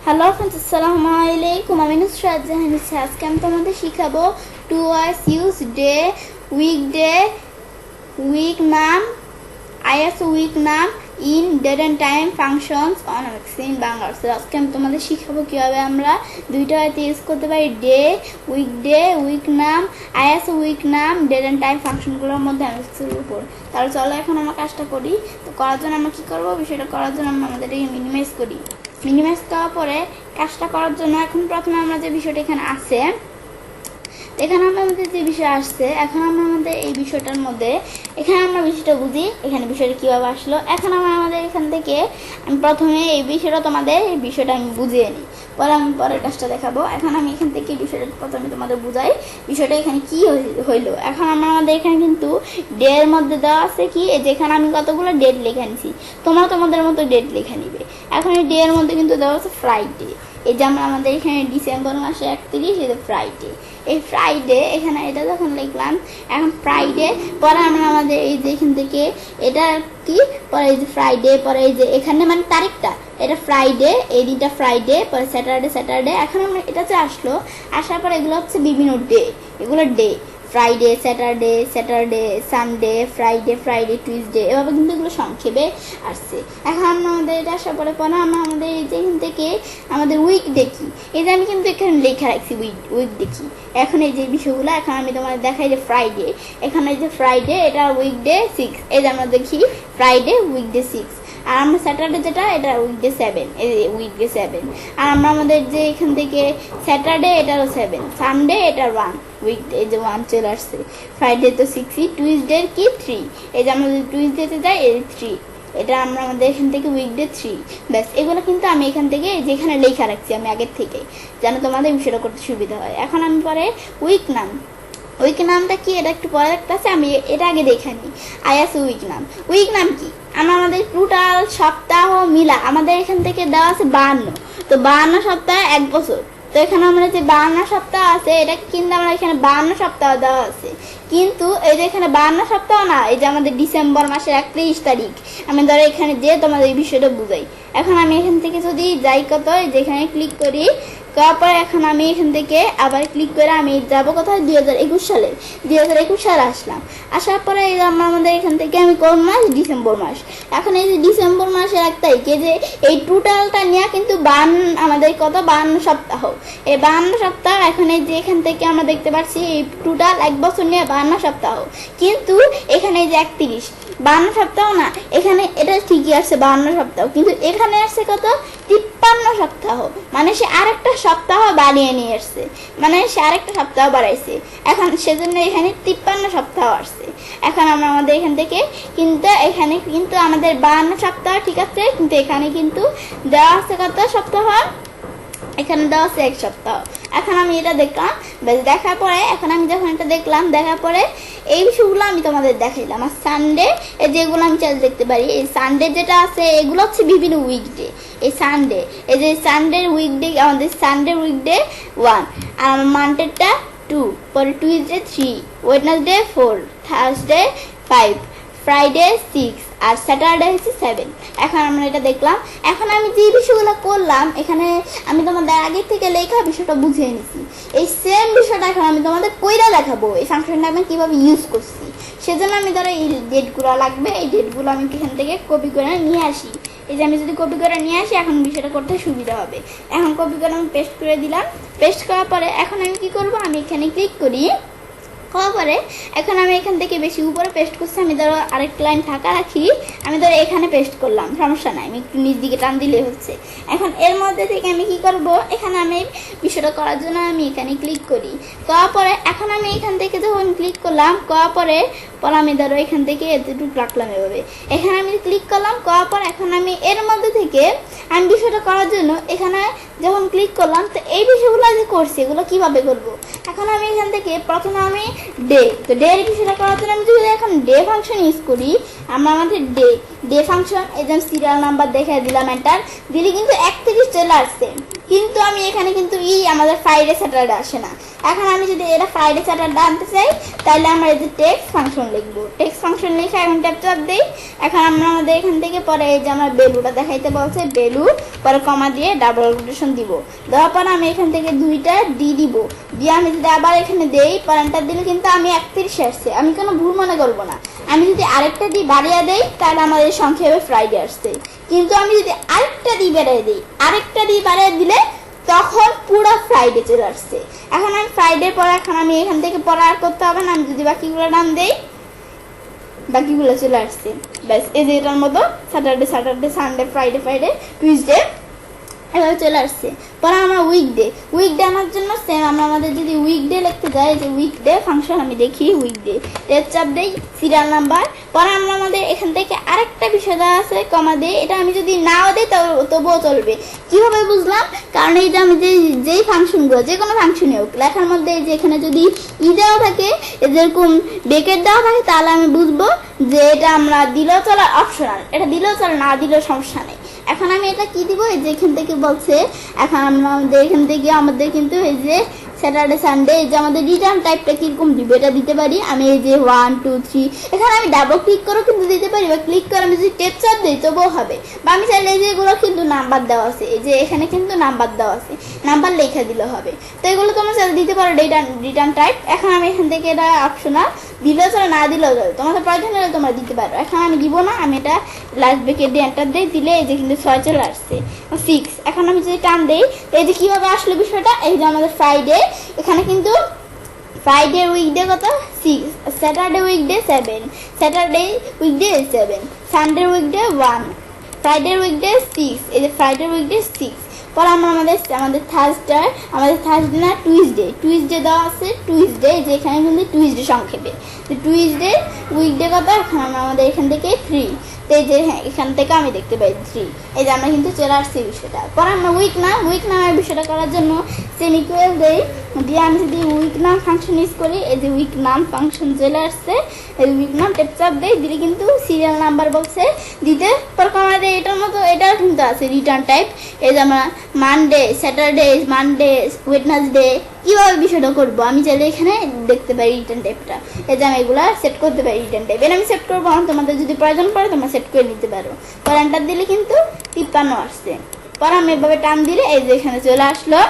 Hello friends, আসসালামু আলাইকুম। আমি নুসরাত জাহান। আজকে আমি তোমাদের শিখাবো two words use day, weekday, weeknum, ISOWeekNum in date and time functions on in Bangla. আজকে আমি তোমাদের শিখাবো কীভাবে আমরা দুইটা ওয়ার্ড ইউজ করতে পারি, day, weekday, weeknum, ISOWeekNum date and time ফাংশনগুলোর মধ্যে অ্যানালিসিসের উপর। তাহলে চলো এখন আমরা কাজটা করি। তো করার জন্য আমরা কী করবো, বিষয়টা করার জন্য আমরা আমাদের মিনিমাইজ করি। মিনিমাইজ করার পরে কাজটা করার জন্য এখন প্রথমে আমরা যে বিষয়টা এখানে আছে, এখানে আমাদের যে বিষয় আসছে, এখন আমরা আমাদের এই বিষয়টার মধ্যে এখানে আমরা বিষয়টা বুঝি, এখানে বিষয়টা কীভাবে আসলো। এখন আমরা আমাদের এখান থেকে আমি প্রথমে এই বিষয়টা তোমাদের এই বিষয়টা আমি বুঝিয়ে নিই, পরে আমি পরের কাজটা দেখাবো। এখন আমি এখান থেকে এই বিষয়টা প্রথমে তোমাদের বুঝাই, বিষয়টা এখানে কি হইলো। এখন আমরা আমাদের এখানে কিন্তু ডে এর মধ্যে দেওয়া আছে কি, যেখানে আমি কতগুলো ডেট লেখা নিছি, তোমরা তোমাদের মতো ডেট লেখা নিবে। এখন এই ডে এর মধ্যে কিন্তু দেওয়া আছে ফ্রাইডে। এই যে আমরা আমাদের এখানে ডিসেম্বর মাসে 31, এটা ফ্রাইডে। এই ফ্রাইডে এখানে এটা যখন লিখলাম, এখন ফ্রাইডে পরে আমরা আমাদের এই যে এখান থেকে এটা কি, পরে এই যে ফ্রাইডে, পরে এই যে এখানে মানে তারিখটা, এটা ফ্রাইডে, এই দিনটা ফ্রাইডে, পরে স্যাটারডে। এখন আমরা এটা যে আসলো, আসার পর এগুলো হচ্ছে বিভিন্ন ডে, এগুলো day, Friday, Saturday, Sunday, Friday, Tuesday, এভাবে কিন্তু এগুলো সংক্ষেপে আসছে। এখন আমরা আমাদের এটা আসার পরে আমরা আমাদের এই যে এখান থেকে আমাদের উইক দেখি, এই যে আমি কিন্তু এখানে লেখা রাখছি উইক দেখি। এখন এই যে বিষয়গুলো এখন আমি তোমাদের দেখাই যে ফ্রাইডে, এখানে এই যে ফ্রাইডে, এটা উইকডে 6, এই যে আমরা দেখি ফ্রাইডে, উইকডে 6। আর আমরা স্যাটারডে যেটা, এটা উইকডে 7, এই উইকডে 7। আর আমরা আমাদের যে এখান থেকে স্যাটারডে, এটারও 7, সানডে এটা 1, উইকডে এই যে 1 চলে আসছে। ফ্রাইডে তো 6, টুইসডে কি 3, এই যে আমরা যদি টুইসডেতে যাই এই 3, এটা আমরা আমাদের এখান থেকে উইকডে 3। ব্যাস, এগুলো কিন্তু আমি এখান থেকে যেখানে লেখা রাখছি আমি আগের থেকে, যেন তোমাদের বিষয়টা করতে সুবিধা হয়। এখন আমি পরে উইকনামটা কি, এটা একটু পরে একটা আছে, আমি এটা আগে দেখে নিই। উইকনাম কি, আমরা আমাদের টোটাল সপ্তাহ মিলা আমাদের এখান থেকে দেওয়া আছে 52। তো 52 সপ্তাহ 1 বছর। তো এখানে আমরা যে 52 সপ্তাহ আছে, এটা কিন্তু আমরা এখানে 52 সপ্তাহ দেওয়া আছে, কিন্তু এই যে এখানে 52 সপ্তাহ না, এই যে আমাদের ডিসেম্বর মাসের 31 তারিখ। আমি ধরো এখানে যে তোমাদের এই বিষয়টা বুঝাই। এখন আমি এখান থেকে যদি যাই কত, যেখানে ক্লিক করি, তারপরে এখন আমি এখান থেকে আবার ক্লিক করে আমি যাবো কোথায়, 2021 সালে আসলাম। আসার পরে আমরা আমাদের এখান থেকে আমি কোন মাস, ডিসেম্বর মাস। এখন এই যে ডিসেম্বর মাসের 1 তারিখে যে এই টোটালটা নিয়ে কিন্তু আমাদের কত, 52 সপ্তাহ। এই 52 সপ্তাহ, এখন এই যে এখান থেকে আমরা দেখতে পাচ্ছি এই টোটাল 1 বছর নিয়ে 52 সপ্তাহ, কিন্তু এখানে এই যে 31, 52 সপ্তাহ না, এখানে এটা ঠিকই আসছে 52 সপ্তাহ, কিন্তু এখানে আসছে কত, 53 সপ্তাহ। মানে সে আরেকটা সপ্তাহ বাড়িয়ে নিয়ে আসছে, মানে সে আরেকটা সপ্তাহ বাড়াইছে। এখন সেজন্য এখানে 53 সপ্তাহ আসছে। এখন আমরা আমাদের এখান থেকে কিন্তু এখানে কিন্তু আমাদের 52 সপ্তাহ ঠিক আছে, কিন্তু এখানে কিন্তু দেওয়া আছে কত সপ্তাহ, এখানে দেওয়া আছে 1 সপ্তাহ। এখন আমি এটা দেখলাম, বেশ দেখার পরে এখন আমি যখন এটা দেখলাম, দেখার পরে এই বিষয়গুলো আমি তোমাদের দেখাইলাম। আর সানডে যেগুলো আমি চাইলে দেখতে পারি, এই সানডে যেটা আছে এগুলো হচ্ছে বিভিন্ন উইকডে। এই সানডে, এই যে সানডের উইকডে, আমাদের সানডে উইকডে 1, আর মানডেটা 2, পরে টুইসডে 3, ওয়েডনেসডে 4, থার্সডে 5, ফ্রাইডে 6, আর স্যাটারডে হচ্ছে 7। এখন আমরা এটা দেখলাম। এখন আমি যে বিষয়গুলো করলাম, এখানে আমি তোমাদের আগে থেকে লেখা বিষয়টা বুঝিয়ে নিছি। এই সেম বিষয়টা এখন আমি তোমাদের কইরা দেখাবো, এই ফাংশনটা আমি কীভাবে ইউজ করছি। সেজন্য আমি ধরো এই ডেটগুলো লাগবে, এই ডেটগুলো আমি এখান থেকে কপি করে নিয়ে আসি। এই যে আমি যদি কপি করে নিয়ে আসি, এখন বিষয়টা করতে সুবিধা হবে। এখন কপি করে আমি পেস্ট করে দিলাম। পেস্ট করার পরে এখন আমি কি করব, আমি এখানে ক্লিক করি, হওয়ার পরে এখন আমি এখান থেকে বেশি উপরে পেস্ট করছি, আমি ধরো আরেকটা লাইন ফাঁকা রাখি, আমি ধরো এখানে পেস্ট করলাম, সমস্যা নাই, আমি একটু নিচ দিকে টান দিলে হচ্ছে। এখন এর মধ্যে থেকে আমি কি করব, এখানে আমি বিষয়টা করার জন্য আমি এখানে ক্লিক করি। করার পরে এখন আমি এখান থেকে যখন ক্লিক করলাম, করার পরে আমি ধরো এখান থেকে এতটুকু রাখলাম এভাবে। এখানে আমি ক্লিক করলাম, করার পর এখন আমি এর মধ্যে থেকে আমি বিষয়টা করার জন্য এখানে যখন ক্লিক করলাম, তো এই বিষয়গুলো যে করছি এগুলো কিভাবে করব। এখন আমি এখান থেকে প্রথমে আমি ডে, তো ডে এর বিষয়টা করার জন্য আমি যদি এখন ডে ফাংশন ইউজ করি, আমরা আমাদের ডে ফাংশন, এই যে সিরিয়াল নাম্বার দেখে দিলাম, এন্টার দিলে কিন্তু 31 চলে আসছে। কিন্তু আমি এখানে কিন্তু আমাদের ফ্রাইডে স্যাটারডে আসে না। এখন আমি যদি এটা ফ্রাইডে স্যাটারডে আনতে চাই তাহলে আমরা এই যে টেক্সট ফাংশন লিখবো। টেক্সট ফাংশন লিখে এখন ট্যাপ দিই। এখন আমরা আমাদের এখান থেকে পরে এই যে আমরা ভ্যালুটা দেখাইতে বলছে, ভ্যালু পরে কমা দিয়ে ডাবল কোটেশন দিব। দেওয়ার পর আমি এখান থেকে 2টা ডি দিব। দিয়ে আমি যদি আবার এখানে দেই পরে এন্টার দিলে কিন্তু আমি 31 আসছে। আমি কোনো ভুল মনে করবো না। আমি যদি আরেকটা ডি বাড়িয়ে দেই তাহলে আমাদের সংখ্যা হবে ফ্রাইডে আসছে। কিন্তু আমি যদি আরেকটা ডি বাড়িয়ে দিই, আরেকটা ডি বাড়িয়ে দিলে তখন পুরো ফ্রাইডে চলে আসছে। এখন আমি ফ্রাইডে পরে এখন আমি এখান থেকে পরে আর করতে হবে না। আমি যদি বাকিগুলো নাম দেই বাকিগুলো চলে আসছে। ব্যাস এই যে এটার মতো স্যাটারডে সানডে ফ্রাইডে টিউসডে এভাবে চলে আসছে। পরে আমরা উইকডে আনার জন্য সেম আমরা আমাদের যদি উইকডে লিখতে যাই, যে উইকডে ফাংশন আমি দেখি উইকডে চাপ দেই সিরিয়াল নাম্বার। পরে আমরা আমাদের এখান থেকে আরেকটা বিষয় দেওয়া আছে কমা দিয়ে, এটা আমি যদি নাও দিই তবুও চলবে। কিভাবে বুঝলাম? কারণ এই যে আমি যেই ফাংশনগুলো যে কোনো ফাংশনই হোক লেখার মধ্যে যে এখানে যদি দেওয়া থাকে, যেরকম ব্রেকেট দেওয়া থাকে, তাহলে আমি বুঝবো যে এটা আমরা দিলেও চলে অপশনাল, এটা দিলেও চলে না দিলেও সমস্যা নেই। এখন আমি এটা কি দিব, এই যে এখান থেকে বলছে এখন আমরা আমাদের এখান থেকে আমাদের কিন্তু এই যে স্যাটারডে সানডে এই যে আমাদের রিটার্ন টাইপটা কিরকম দিব এটা দিতে পারি। আমি এই যে 1 2 3 এখানে আমি ডাবল ক্লিক করে কিন্তু দিতে পারি, বা ক্লিক করে আমি যদি টেপ চাপ দিই তবুও হবে। বা আমি চাইলে এই যে এগুলো কিন্তু নাম্বার দেওয়া আছে, এই যে এখানে কিন্তু নাম্বার দেওয়া আছে, নাম্বার লেখা দিলে হবে। তো এগুলো তোমরা চাইলে দিতে পারো রিটার্ন টাইপ। এখন আমি এখান থেকে এটা অপশনাল, দিলেও চলে না দিলেও চলে, তোমাদের প্রয়োজন হলে তোমরা দিতে পারো। এখন আমি দিব না, আমি এটা লাস্ট ব্রেকেট দিয়ে এন্টার দিই, দিলে এই যে কিন্তু 6 চলে আসছে 6। এখন আমি যদি টান দেই এই যে কিভাবে আসলো বিষয়টা, এই যে আমাদের ফ্রাইডে, এখানে কিন্তু ফ্রাইডে উইকডে কত 6, Saturday weekday 7, Saturday weekday 7, Sunday weekday 1, Friday weekday 6, এই যে ফ্রাইডে উইকডে 6। পরে আমরা আমাদের থার্সডে না টুইসডে দেওয়া আছে, টুইসডে যেখানে কিন্তু টুইসডে সংক্ষেপে, তো টুইসডে উইকডে কত, এখন আমরা আমাদের এখান থেকে 3, তো এই যে হ্যাঁ এখান থেকে আমি দেখতে পাই 3, এই যে আমরা কিন্তু চলে আসছি বিষয়টা। পরে আমরা উইকনামের বিষয়টা করার জন্য সেমিকুয়েল দেই, দিয়ে আমি যদি উইকনাম ফাংশন ইউজ করি, এই যে উইকনাম ফাংশন চলে আসছে, এই উইকনাম টেপচাপ দেই, দিলে কিন্তু সিরিয়াল নাম্বার বলছে দিতে। পর আমাদের এটার মতো এটাও কিন্তু আছে রিটার্ন টাইপ, এই যে আমরা মানডে স্যাটারডে মানডে ওয়েডনেসডে কীভাবে বিষয়টা করবো আমি চাইলে এখানে দেখতে পারি রিটার্ন টাইপটা, এই যে আমি এগুলো সেট করতে পারি রিটার্ন টাইপ। এটা আমি সেট করবো না, তোমাদের যদি প্রয়োজন পড়ে তোমরা সেট করে নিতে পারো। পর এন্টার দিলে কিন্তু 53 আসছে। পর আমি এভাবে টান দিলে এই যে এখানে চলে আসলো।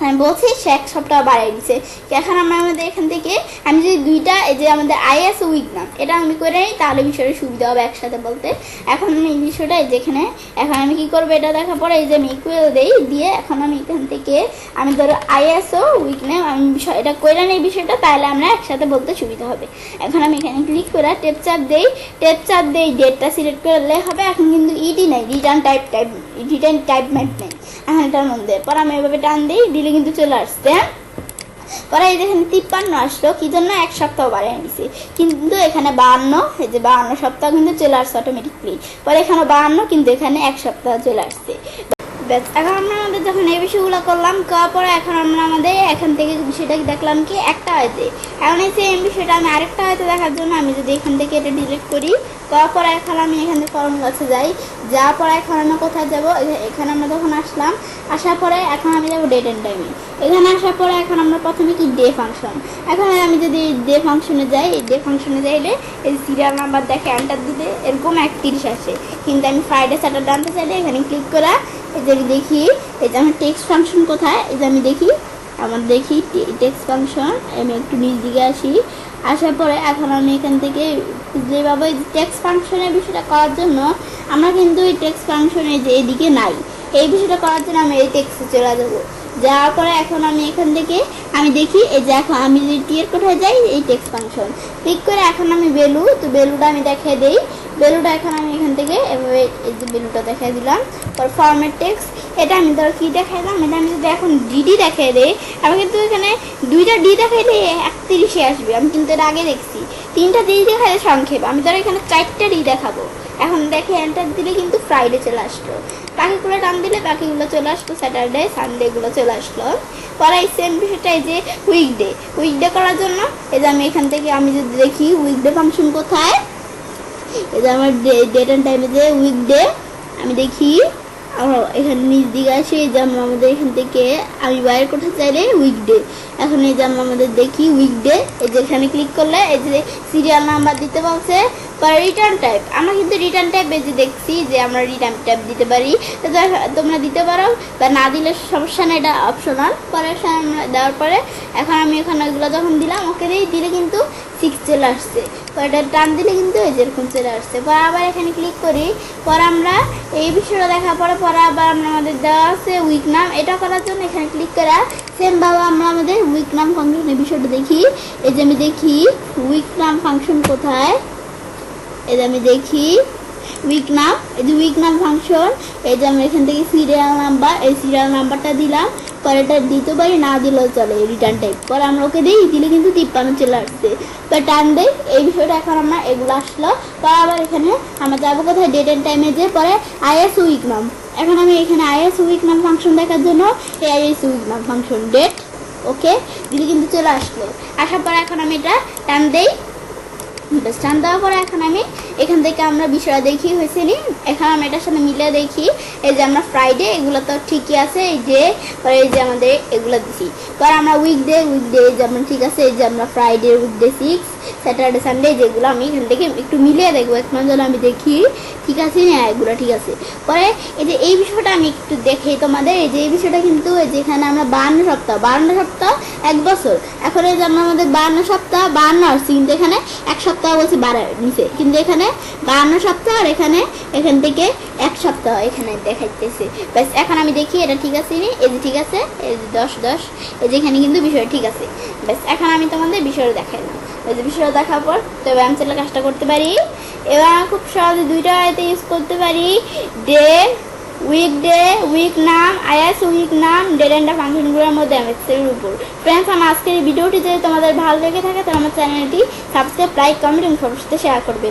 আমি বলছি সে এক সপ্তাহ বাড়িয়ে দিচ্ছে। এখন আমরা আমাদের এখান থেকে আমি যদি দুইটা এই যে আমাদের ISOWeekNum এটা আমি করে নিই তাহলে বিষয়টা সুবিধা হবে একসাথে বলতে। এখন আমি এই বিষয়টা যেখানে এখন আমি কি করবো এটা দেখার পরে এই যে আমি ইকুয়াল দেই, দিয়ে এখন আমি এখান থেকে আমি ধরো ISOWeekNum আমি এটা করে নিই বিষয়টা, তাহলে আমরা একসাথে বলতে সুবিধা হবে। এখন আমি এখানে ক্লিক করে টেপ চাপ দেই ডেটটা সিলেক্ট করলে হবে। এখন কিন্তু ইডি নেই, রিটার্ন টাইপ ম্যাপ নেই এখন এটার মধ্যে। পর আমি এভাবে টান দিই, দিলে কিন্তু চলে আসছে। পরে এই যেখানে 53 আসলো, কি জন্য এক সপ্তাহ বাড়িয়ে নিছি, কিন্তু এখানে 52, এই যে 52 সপ্তাহ কিন্তু চলে আসছে অটোমেটিকলি। পরে এখানে 52 কিন্তু এখানে এক সপ্তাহ চলে আসছে। ব্যাস এখন আমরা আমাদের যখন এই বিষয়গুলো করলাম করার পরে এখন আমরা আমাদের এখান থেকে বিষয়টা দেখলাম কি একটা হয়তে। এখন এই সেম বিষয়টা আমি আরেকটা হয়তো দেখার জন্য আমি যদি এখান থেকে এটা ডিলিট করি, করার পরে এখন আমি এখান থেকে ফর্মুলা কাছে যাই, যাওয়ার পরে এখন আমরা কোথায় যাব, এখানে আমরা যখন আসলাম, আসার পরে এখন আমি যাবো ডেট অ্যান্ড টাইমে। এখানে আসার পরে এখন আমরা প্রথমে কি ডে ফাংশন, এখন আমি যদি ডে ফাংশনে যাই, এই ডে ফাংশনে যাইলে এই সিরিয়াল নাম্বার দেখে এন্টার দিলে এরকম 31 আসে। কিন্তু আমি ফ্রাইডে স্যাটারডে আনতে চাইলে এখানে ক্লিক করা, এই যে আমি দেখি এই যে আমার টেক্সট ফাংশন কোথায়, এই যে আমি দেখি টেক্সট ফাংশন, আমি একটু নিচ দিকে আসি, আসার পরে এখন আমি এখান থেকে যেভাবে টেক্সট ফাংশনের বিষয়টা করার জন্য আমরা কিন্তু এই টেক্সট ফাংশনে যে এদিকে নাই, এই বিষয়টা করার জন্য আমি এই টেক্সটে চলে যাবো। যাওয়ার পরে এখন আমি এখান থেকে আমি দেখি এই যে এখন আমি যদি টিয়ের কোথায় যাই, এই টেক্সট ফাংশন ক্লিক করে এখন আমি বেলুটা আমি দেখিয়ে দিই। বেলুটা এখন আমি এখান থেকে এভাবে এই যে বেলুটা দেখিয়ে দিলাম। পর ফরম্যাট টেক্সট, এটা আমি ধরো কী দেখাইলাম, এটা আমি যদি এখন ডিডি দেখিয়ে দিই, আমি কিন্তু এখানে 2টা ডি দেখাইলে 31 আসবে। আমি কিন্তু এর আগে দেখছি 3টা ডি দেখাইলে সংক্ষেপ, আমি ধরো এখানে 4টা ডি দেখাবো। এখন দেখে এন্টার দিলে কিন্তু ফ্রাইডে চলে আসলো, বাকিগুলো টান দিলে বাকিগুলো চলে আসলো, স্যাটারডে সানডেগুলো চলে আসলো। পরে এই সেম বিষয়টা এই যে উইকডে করার জন্য এই যে আমি এখান থেকে আমি যদি দেখি উইকডে ফাংশন কোথায়, এই যে আমার ডেট অ্যান্ড টাইমে যে উইকডে আমি দেখি আমরা এখানে নিচ দিকে আসি, এই যে আমরা আমাদের এখান থেকে আমি বাইরে করতে চাইলে উইকডে। এখন এই যে আমরা আমাদের দেখি উইকডে, এই যে এখানে ক্লিক করলে এই যে সিরিয়াল নাম্বার দিতে বলছে। পরে রিটার্ন টাইপ, আমরা কিন্তু রিটার্ন টাইপ এই যে দেখছি যে আমরা রিটার্ন টাইপ দিতে পারি, তোমরা দিতে পারো বা না দিলে সমস্যা নেই, এটা অপশনাল। পরে দেওয়ার পরে এখন আমি এখানে এগুলো যখন দিলাম ওকে দিলে কিন্তু 6 চলে আসছে। পরে এটা টান দিলে কিন্তু এই যেরকম চলে আসছে। পরে আবার এখানে ক্লিক করি, পরে আমরা এই বিষয়টা দেখার পরে আবার আমরা আমাদের দেওয়া আছে উইকনাম। এটা করার জন্য এখানে ক্লিক করা সেমভাবে আমরা আমাদের উইকনাম ফাংশনের বিষয়টা দেখি। এই যে আমি দেখি উইকনাম ফাংশন কোথায়, এই যে আমি দেখি উইকনাম, এই যে উইকনাম ফাংশন। এই যে আমরা এখান থেকে সিরিয়াল নাম্বার, এই সিরিয়াল নাম্বারটা দিলাম। পরে এটা দিতে পারি, না দিলেও চলে রিটার্ন টাইপ। পরে আমরা ওকে দিই, দিলে কিন্তু 53 চলে আসছে। পরে টান দেই, এই বিষয়টা এখন আমরা এগুলো আসলো। পরে আবার এখানে আমরা যাবো কোথায়, ডেট অ্যান্ড টাইমে, যে পরে ISOWeekNum। এখন আমি এখানে ISOWeekNum ফাংশন দেখার জন্য এই ISOWeekNum ফাংশন ডেট ওকে দিলে কিন্তু চলে আসলো। আসার পরে এখন আমি এটা টান দেই, টান দেওয়ার পরে এখন আমি এখান থেকে আমরা বিষয়টা দেখি হয়েছে নি। এখন আমরা এটার সাথে মিলে দেখি, এই যে আমরা ফ্রাইডে এগুলো তো ঠিকই আছে, এই যে পরে এই যে আমাদের এগুলো দিছি। পরে আমরা উইকডে যেমন ঠিক আছে, এই যে আমরা ফ্রাইডে, উইকডে 6, স্যাটারডে, সানডে, যেগুলো আমি এখান থেকে একটু মিলিয়ে দেখবো এক নজরে আমি দেখি ঠিক আছে না, এগুলো ঠিক আছে। পরে এই যে এই বিষয়টা আমি একটু দেখি তোমাদের, এই যে এই বিষয়টা কিন্তু এই যে এখানে আমরা 52 সপ্তাহ 1 বছর। এখন এই যে আমরা আমাদের 52 সপ্তাহ 52 আসছি, কিন্তু এখানে 1 সপ্তাহ বলছে নিচে, কিন্তু এখানে 52 সপ্তাহ আর এখান থেকে 1 সপ্তাহ এখানে দেখাইতেছে। ব্যাস এখন আমি দেখি এটা ঠিক আছে নি, এই যে ঠিক আছে, এই যে 10 এই যে এখানে কিন্তু বিষয়টা ঠিক আছে। ব্যাস এখন আমি তোমাদের বিষয়টা দেখাইলাম। এই যে বিষয়টা দেখার পর তবে আমি চাইলে কাজটা করতে পারি। এবার খুব সহজে দুইটা আইতে ইউজ করতে পারি, day, weekday, weeknum, ISOWeekNum, date and ফাংশনগুলোর মধ্যে এর উপর। ফ্রেন্ডস, আমার আজকের এই ভিডিওটি যদি তোমাদের ভালো লেগে থাকে তাহলে আমার চ্যানেলটি সাবস্ক্রাইব, লাইক, কমেন্ট এবং সবার সাথে শেয়ার করবে।